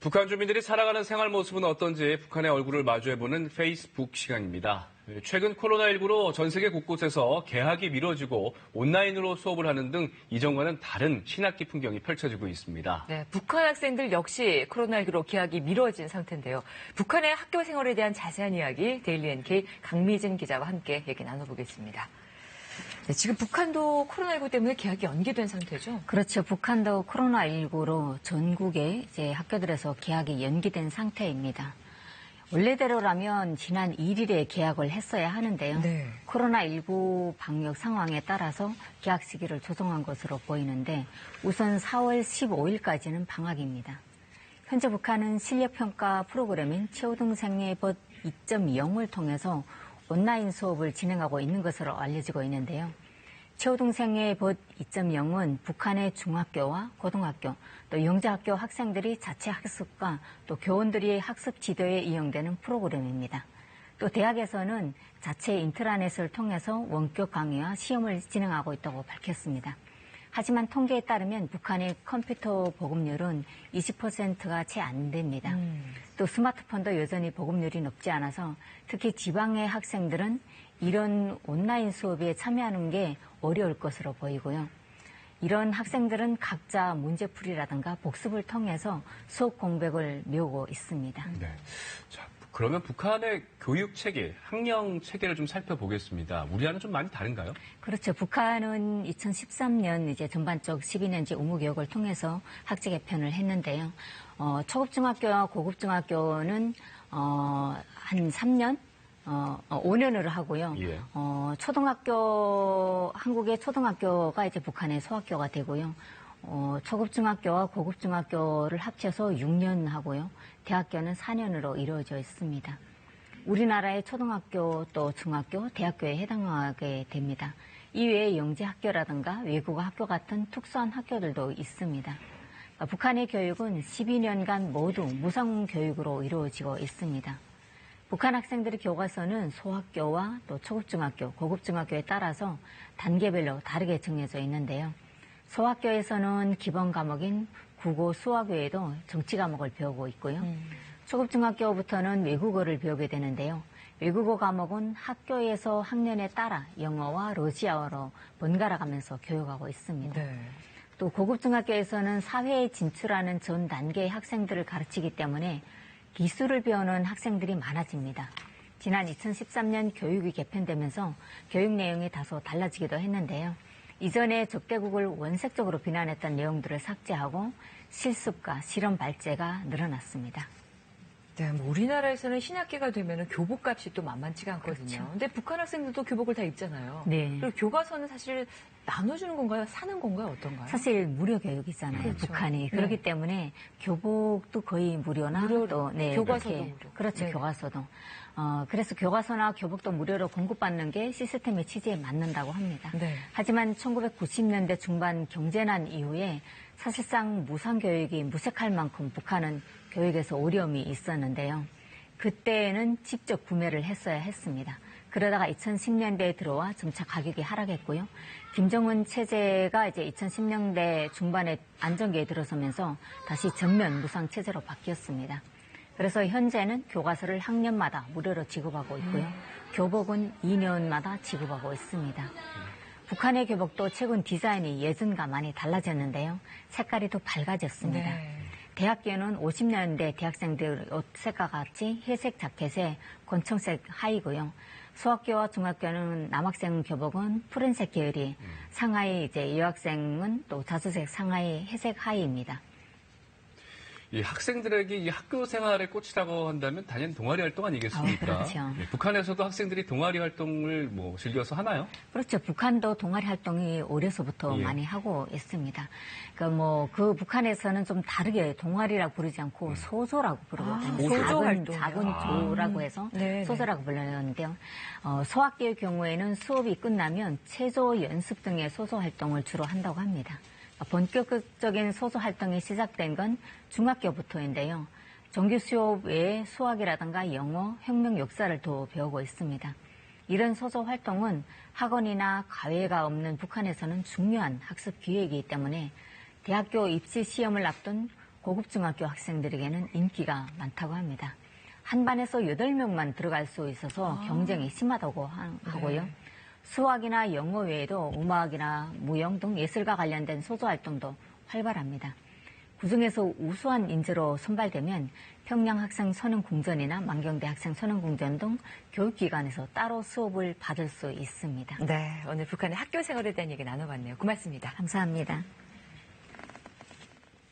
북한 주민들이 살아가는 생활 모습은 어떤지 북한의 얼굴을 마주해보는 페이스북 시간입니다. 최근 코로나19로 전 세계 곳곳에서 개학이 미뤄지고 온라인으로 수업을 하는 등 이전과는 다른 신학기 풍경이 펼쳐지고 있습니다. 네, 북한 학생들 역시 코로나19로 개학이 미뤄진 상태인데요. 북한의 학교 생활에 대한 자세한 이야기 데일리 NK 강미진 기자와 함께 얘기 나눠보겠습니다. 네, 지금 북한도 코로나19 때문에 개학이 연기된 상태죠? 그렇죠. 북한도 코로나19로 전국의 이제 학교들에서 개학이 연기된 상태입니다. 원래대로라면 지난 1일에 개학을 했어야 하는데요. 네. 코로나19 방역 상황에 따라서 개학 시기를 조정한 것으로 보이는데 우선 4월 15일까지는 방학입니다. 현재 북한은 실력평가 프로그램인 최우등생예법 2.0을 통해서 온라인 수업을 진행하고 있는 것으로 알려지고 있는데요. 최우등생예법 2.0은 북한의 중학교와 고등학교, 또 영재학교 학생들이 자체 학습과 또 교원들이 학습 지도에 이용되는 프로그램입니다. 또 대학에서는 자체 인트라넷을 통해서 원격 강의와 시험을 진행하고 있다고 밝혔습니다. 하지만 통계에 따르면 북한의 컴퓨터 보급률은 20%가 채 안 됩니다. 또 스마트폰도 여전히 보급률이 높지 않아서 특히 지방의 학생들은 이런 온라인 수업에 참여하는 게 어려울 것으로 보이고요. 이런 학생들은 각자 문제풀이라든가 복습을 통해서 수업 공백을 메우고 있습니다. 네. 자, 그러면 북한의 교육 체계, 학령 체계를 좀 살펴보겠습니다. 우리와는 좀 많이 다른가요? 그렇죠. 북한은 2013년 이제 전반적 12년제 의무교육을 통해서 학제 개편을 했는데요. 초급중학교와 고급중학교는 한 3년, 5년으로 하고요. 예. 한국의 초등학교가 이제 북한의 소학교가 되고요. 초급중학교와 고급중학교를 합쳐서 6년 하고요. 대학교는 4년으로 이루어져 있습니다. 우리나라의 초등학교 또 중학교, 대학교에 해당하게 됩니다. 이외에 영재학교라든가 외국어 학교 같은 특수한 학교들도 있습니다. 북한의 교육은 12년간 모두 무상교육으로 이루어지고 있습니다. 북한 학생들의 교과서는 소학교와 또 초급중학교, 고급중학교에 따라서 단계별로 다르게 정해져 있는데요. 소학교에서는 기본 과목인 국어, 수학 외에도 정치 과목을 배우고 있고요. 초급중학교부터는 외국어를 배우게 되는데요. 외국어 과목은 학교에서 학년에 따라 영어와 러시아어로 번갈아 가면서 교육하고 있습니다. 네. 또 고급중학교에서는 사회에 진출하는 전 단계의 학생들을 가르치기 때문에 기술을 배우는 학생들이 많아집니다. 지난 2013년 교육이 개편되면서 교육 내용이 다소 달라지기도 했는데요. 이전에 적대국을 원색적으로 비난했던 내용들을 삭제하고 실습과 실험 발제가 늘어났습니다. 네, 뭐 우리나라에서는 신학기가 되면 교복값이 또 만만치가 않거든요. 그렇죠. 근데 북한 학생들도 교복을 다 입잖아요. 네. 그리고 교과서는 사실 나눠주는 건가요? 사는 건가요? 어떤가요? 사실 무료 교육이잖아요. 그렇죠. 북한이. 네. 그렇기 때문에 교복도 거의 무료나 무료로. 또 교과서도 이렇게, 무료. 그렇죠. 네. 교과서도. 그래서 교과서나 교복도 무료로 공급받는 게 시스템의 취지에 맞는다고 합니다. 네. 하지만 1990년대 중반 경제난 이후에 사실상 무상교육이 무색할 만큼 북한은 교육에서 어려움이 있었는데요. 그때는 직접 구매를 했어야 했습니다. 그러다가 2010년대에 들어와 점차 가격이 하락했고요. 김정은 체제가 이제 2010년대 중반에 안정기에 들어서면서 다시 전면 무상 체제로 바뀌었습니다. 그래서 현재는 교과서를 학년마다 무료로 지급하고 있고요. 교복은 2년마다 지급하고 있습니다. 북한의 교복도 최근 디자인이 예전과 많이 달라졌는데요. 색깔이 더 밝아졌습니다. 네. 대학교는 50년대 대학생들 옷 색과 같이 회색 자켓에 권청색 하의고요. 소학교와 중학교는 남학생 교복은 푸른색 계열이, 상하이 이제 여학생은 또 자주색 상하이 회색 하의입니다. 이 학생들에게 이 학교 생활에 꽂히라고 한다면 당연히 동아리 활동 아니겠습니까? 그렇죠. 네, 북한에서도 학생들이 동아리 활동을 즐겨서 하나요? 그렇죠. 북한도 동아리 활동이 어려서부터 예. 많이 하고 있습니다. 그 북한에서는 좀 다르게 동아리라고 부르지 않고 소조라고 부르거든요. 소조 활동. 작은 조라고 해서 네, 소조라고 불리는데요. 소학교의 경우에는 수업이 끝나면 체조 연습 등의 소조 활동을 주로 한다고 합니다. 본격적인 소조 활동이 시작된 건 중학교부터인데요. 정규 수업 외에 수학이라든가 영어, 혁명 역사를 더 배우고 있습니다. 이런 소조 활동은 학원이나 과외가 없는 북한에서는 중요한 학습 기회이기 때문에 대학교 입시 시험을 앞둔 고급 중학교 학생들에게는 인기가 많다고 합니다. 한 반에서 8명만 들어갈 수 있어서 경쟁이 심하다고 하고요. 네. 수학이나 영어 외에도 음악이나 무용 등 예술과 관련된 소소 활동도 활발합니다. 그중에서 우수한 인재로 선발되면 평양 학생 선언공전이나 만경대 학생 선언공전 등 교육기관에서 따로 수업을 받을 수 있습니다. 네, 오늘 북한의 학교 생활에 대한 얘기 나눠봤네요. 고맙습니다. 감사합니다.